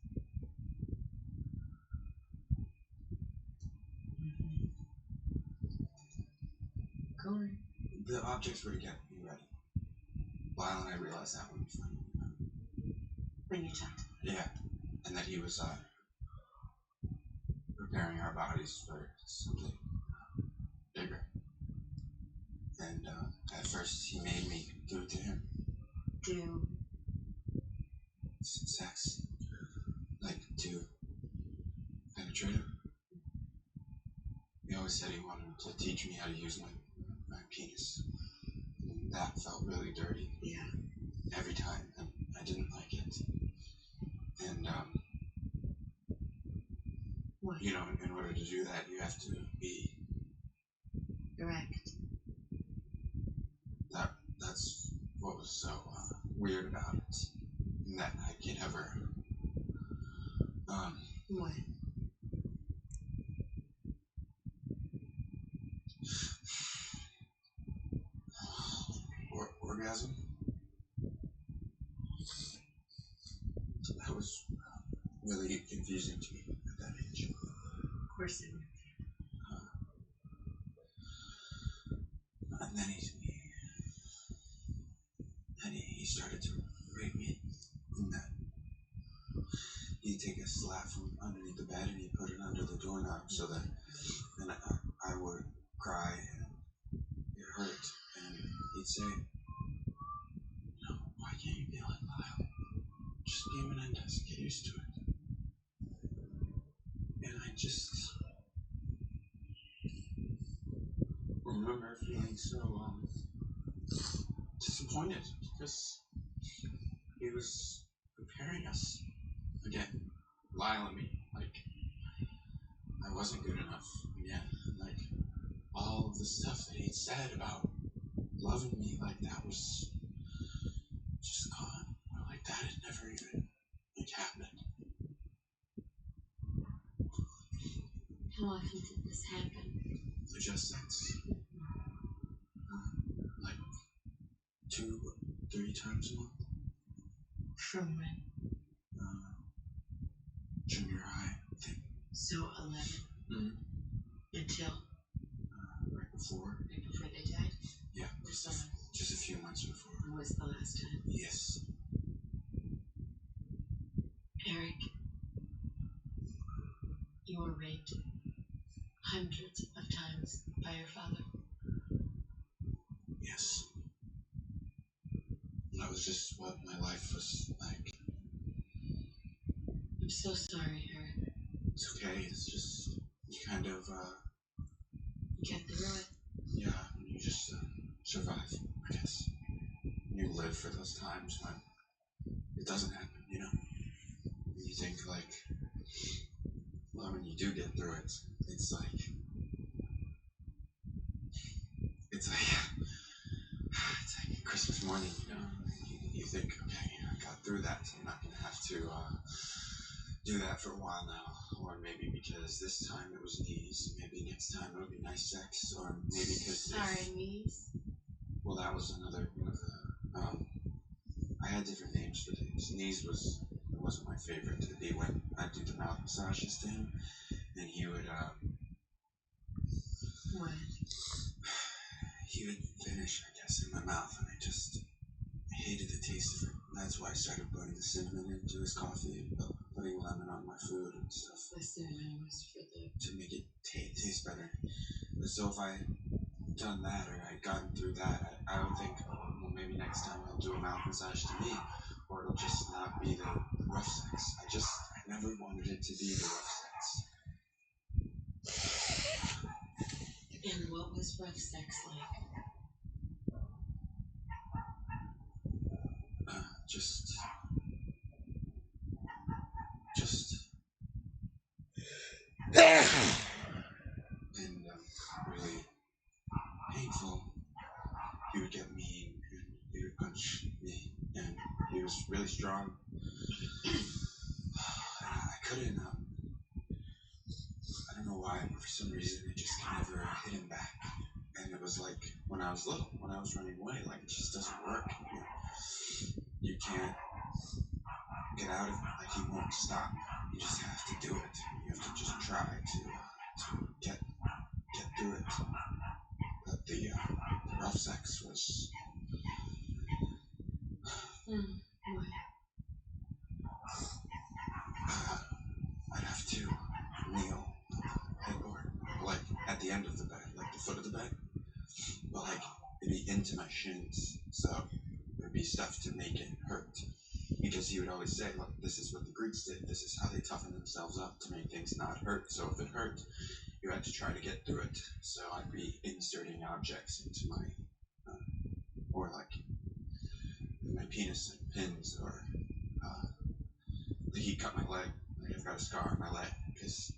Corey. The objects were to get me ready. Lyle and I realized that when we finally When you talked. Yeah, and that he was preparing our bodies for something bigger. And at first he made me do it to him. Do? Sex. Like, to penetrate him. He always said he wanted to teach me how to use my penis. And that felt really dirty. Yeah. Every time, and I didn't like it. And what? In order to do that, you have to be Direct. That's what was so weird about it. And that I could ever what? Orgasm. That was really confusing to me at that age. Of course it would. And then he started to rape me. And that he'd take a slat from underneath the bed and he'd put it under the doorknob so that then I would cry and it hurt. And he'd say, why can't you be like Lyle? Just be a Menendez, get used to it. And I just remember feeling so disappointed because he was preparing us again, Lyle and me. Like, I wasn't good enough again. Like, all of the stuff that he'd said about loving me, like, that was just gone. Like, that had never even happened. How often did this happen? Just sex. Like 2-3 times a month. From when? Junior high, I think. So 11. Mm-hmm. Until? Right before. Right before they died? Yeah. Or someone? Just a few months before. When was the last time? Yes. Eric, you were raped hundreds of times by your father. Yes. That was just what my life was like. I'm so sorry, Eric. It's okay. It's just you kind of Get through it. yeah, you just survive, I guess. You live for those times when it doesn't happen, You think like, well, when you do get through it, it's like Christmas morning, think, okay, I got through that, so I'm not gonna have to do that for a while now. Or maybe because this time it was knees, maybe next time it'll be nice sex, or maybe because Sorry, knees? well, that was another one of the I had different names for things. Knees wasn't my favorite. It'd be when I'd do the mouth massages to him, and he would What? he would finish, I guess, in my mouth, and I hated the taste of it. That's why I started putting the cinnamon into his coffee, putting lemon on my food and stuff. The cinnamon was for the... To make it taste better. But so if I done that, or I'd gotten through that, I would think, oh, well, maybe next time I'll do a mouth massage to me, or it'll just not be the rough sex. I never wanted it to be the rough sex. And what was rough sex like? And really painful. He would get mean, and he would punch me, and he was really strong. I couldn't, I don't know why, but for some reason I just could never hit him back. And it was like when I was little, when I was running away, like it just doesn't work. You can't get out of it, like he won't stop. You just have to do it. You have to just try to get through it. But the rough sex was... I'd have to kneel headboard, like at the end of the bed, like the foot of the bed, but like it'd be into my shins, so there'd be stuff to make it hurt. Because he would always say, look, this is what the Greeks did, this is how they toughened themselves up to make things not hurt, so if it hurt, you had to try to get through it. So I'd be inserting objects into my, or like my penis and pins, or he cut my leg. Like I've got a scar on my leg because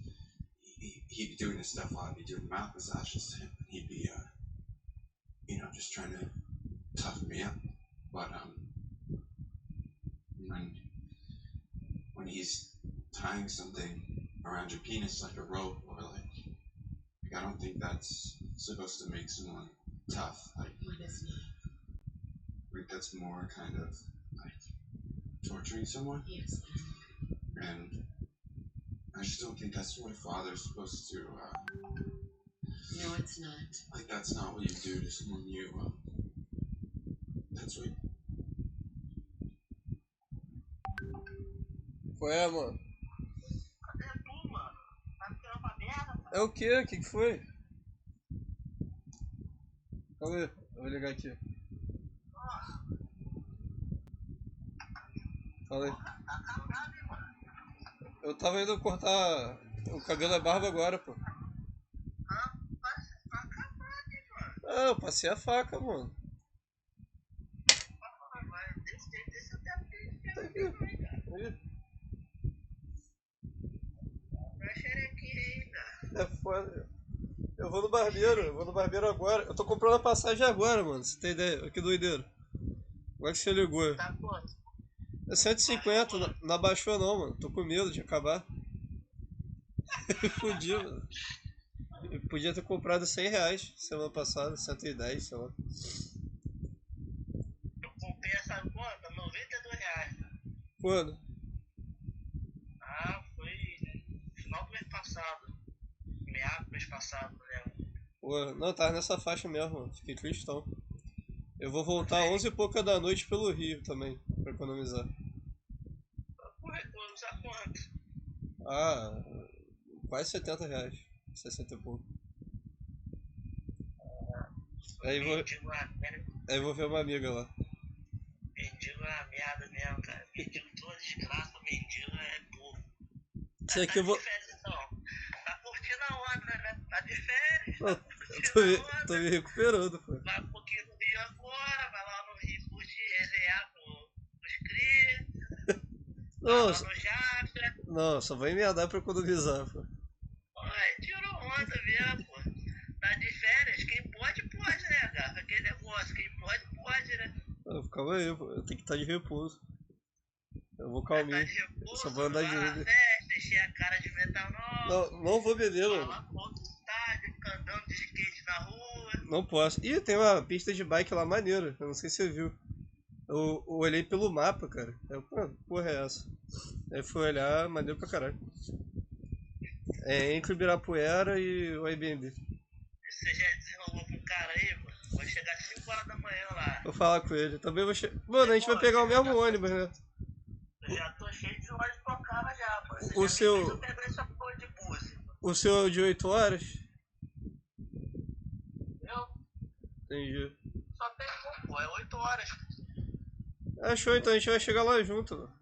he'd be doing this stuff while I'd be doing mouth massages to him. He'd be, just trying to toughen me up. But when he's tying something around your penis like a rope, or like I don't think that's supposed to make someone tough. Like that's more kind of like torturing someone. Yes. And I just don't think that's what a father's supposed to. No, it's not. Like that's not what you do to someone you. That's what. Qual é, mano? Cadê tu, mano? Tá ficando uma merda, É o quê? O que foi? Calma aí, eu vou ligar aqui. Fala aí. tá cagado, hein, mano? Eu tava indo cortar o cabelo e a barba agora, pô. Ah, vai acabar, hein, mano? Ah, eu passei a faca, mano. Vai, deixa até a Tá aqui. Aí. Vai xerequinha ainda. É foda. Eu vou no barbeiro agora. Eu tô comprando a passagem agora, mano. Você tem ideia? Que doideira. Agora que você ligou. Tá quanto? É 150, não abaixou não, mano. Tô com medo de acabar. Fudi, mano. Eu podia ter comprado R$100 semana passada, 110, sei lá. Eu comprei essa conta, R$92. Quando? Ah, foi final do mês passado. Meado do mês passado, né? Pô, não, tava nessa faixa mesmo, mano. Fiquei tristão. Eu vou voltar 11 e pouca da noite pelo Rio também, pra economizar. Porra, economizar quanto? Ah, quase R$70. 60 e pouco. Aí vou ver uma amiga lá. Mendigo é uma merda mesmo, cara. Mendigo toda desgraça, mendigo é burro. Isso aqui eu vou... Tá de férias, então. Tá curtindo a onda, né? Tá de férias. Não, Tá curtindo a onda. tô me recuperando, pô. Vai um pouquinho no Rio agora, vai lá no Rio curtir, resenhar com os cris. Não, Vai lá no Jafra. não, só vou emendar pra economizar, pô. Ai, tirou onda mesmo, pô. Tá de férias, quem pode, né, gato? Aquele negócio, quem pode, né? Eu vou calma aí, pô. Eu tenho que estar de repouso. Eu vou Tá calminho. de repouso, Só vou andar de vai na Uber. festa, encher a cara de metanol. Não vou beber, Vai mano. lá pro outro estádio, fica andando de skate na rua. Não posso. Ih, tem uma pista de bike lá maneira. Eu não sei se você viu. Eu olhei pelo mapa, cara. Pô, porra é essa? Aí fui olhar, maneiro pra caralho. É entre o Ibirapuera e o Airbnb. Você já desenrolou com o cara aí, mano? Vai chegar 5 horas da manhã lá. Vou falar com ele. Também vou Mano, a gente vai pegar o mesmo ônibus, né? Eu já tô cheio de olhos pro cara já, mano. O Você seu- já me fez eu pegar essa porra de bus. O seu é de 8 horas? Eu Entendi. só tenho um, pô, é 8 horas. Achou, então a gente vai chegar lá junto, mano.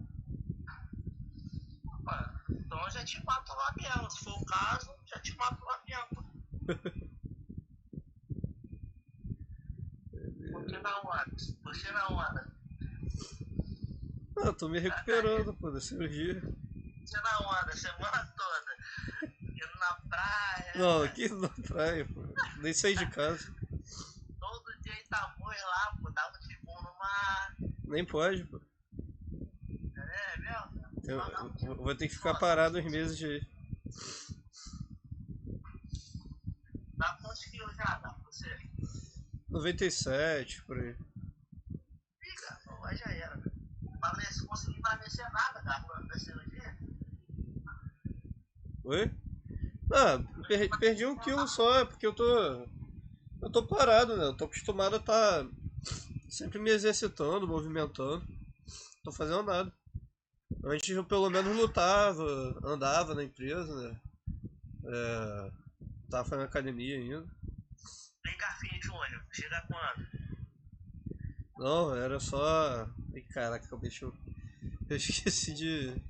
Opa, então eu já te mato lá mesmo. Se for o caso, já te mato lá mesmo. Você na onda. Ah, eu tô me recuperando, pô, da cirurgia. Você na onda, semana toda. Indo na praia. Não, aqui na praia, pô. Nem saí de casa. Todo dia em Tamoios lá, pô, dá um tibum no mar. Nem pode, pô. É mesmo? Eu vou ter que ficar parado uns meses de. Dá quantos quilos já dá pra você? 97, por aí. Fica, pô, aí já era. Não consegui emagrecer nada, cara, da cirurgia. Oi? Ah, perdi 1 quilo só, é porque eu tô parado, né? Eu tô acostumado a estar sempre me exercitando, movimentando. Não tô fazendo nada. Antes eu pelo menos lutava, andava na empresa, né? Tava fazendo academia ainda. Vem cá, filho Júnior, chega quando? Não, era só. Ai, caraca, deixa eu. Eu esqueci de